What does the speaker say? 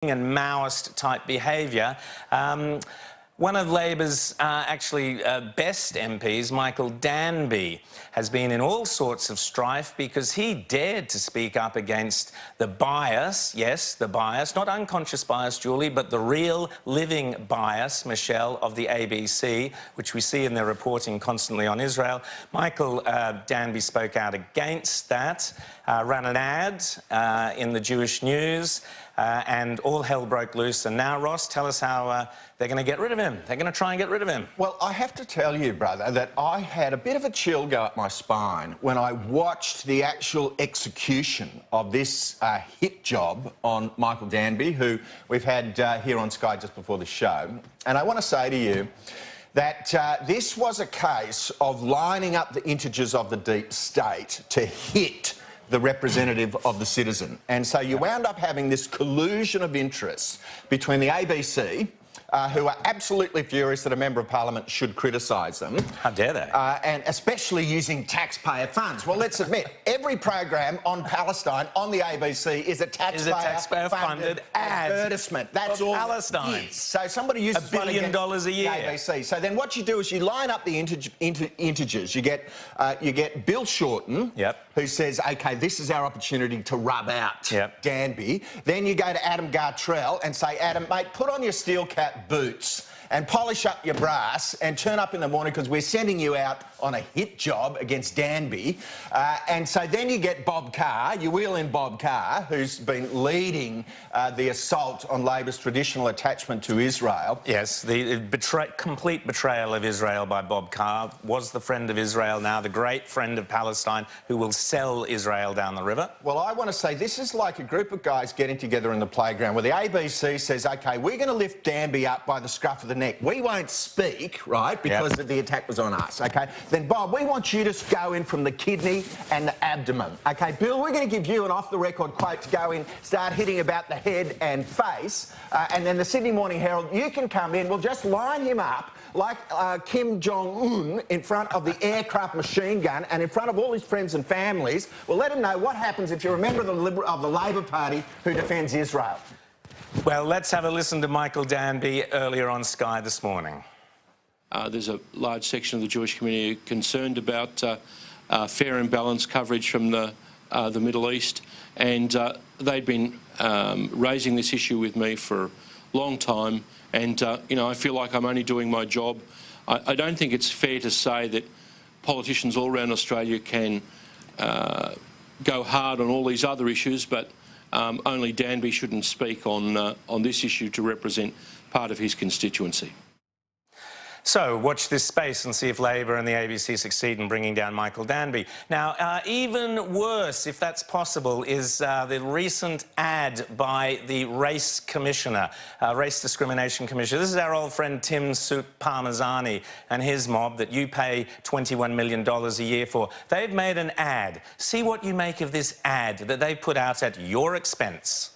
and Maoist-type behaviour. One of Labor's best MPs, Michael Danby, has been in all sorts of strife because he dared to speak up against the bias, yes, the bias, not unconscious bias, Julie, but the real living bias, Michelle, of the ABC, which we see in their reporting constantly on Israel. Michael Danby spoke out against that, ran an ad in the Jewish News, and all hell broke loose. And now, Ross, tell us how they're going to get rid of him. They're going to try and get rid of him. Well, I have to tell you, brother, that I had a bit of a chill go up my spine when I watched the actual execution of this hit job on Michael Danby, who we've had here on Sky just before the show. And I want to say to you that this was a case of lining up the integers of the deep state to hit the representative of the citizen. And so you wound up having this collusion of interests between the ABC, who are absolutely furious that a Member of Parliament should criticise them. How dare they? And especially using taxpayer funds. Well, let's admit, every program on Palestine on the ABC is a taxpayer-funded advertisement. That's all Palestine. It is. So somebody uses $1 billion a year. The ABC. So then what you do is you line up the integers. You get Bill Shorten, who says, OK, this is our opportunity to rub out Danby. Then you go to Adam Gartrell and say, Adam, mate, put on your steel cap boots and polish up your brass and turn up in the morning because we're sending you out on a hit job against Danby. And so then you get Bob Carr, you wheel in Bob Carr, who's been leading the assault on Labor's traditional attachment to Israel. Yes, the complete betrayal of Israel by Bob Carr, was the friend of Israel, now the great friend of Palestine, who will sell Israel down the river. Well, I want to say this is like a group of guys getting together in the playground where the ABC says, OK, we're going to lift Danby up by the scruff of the neck. We won't speak, right, because the attack was on us, OK? Then, Bob, we want you to go in from the kidney and the abdomen, OK? Bill, we're going to give you an off-the-record quote to go in, start hitting about the head and face, and then the Sydney Morning Herald, you can come in, we'll just line him up like Kim Jong-un in front of the aircraft machine gun and in front of all his friends and families. We'll let him know what happens if you're a member of the Labor Party who defends Israel. Well, let's have a listen to Michael Danby earlier on Sky this morning. There's a large section of the Jewish community concerned about fair and balanced coverage from the Middle East, and they'd been raising this issue with me for a long time, and you know, I feel like I'm only doing my job. I don't think it's fair to say that politicians all around Australia can go hard on all these other issues, but only Danby shouldn't speak on this issue to represent part of his constituency. So watch this space and see if Labor and the ABC succeed in bringing down Michael Danby. Now, even worse, if that's possible, is the recent ad by the Race Commissioner, Race Discrimination Commissioner. This is our old friend Tim Soup Parmesani and his mob that you pay $21 million a year for. They've made an ad. See what you make of this ad that they put out at your expense.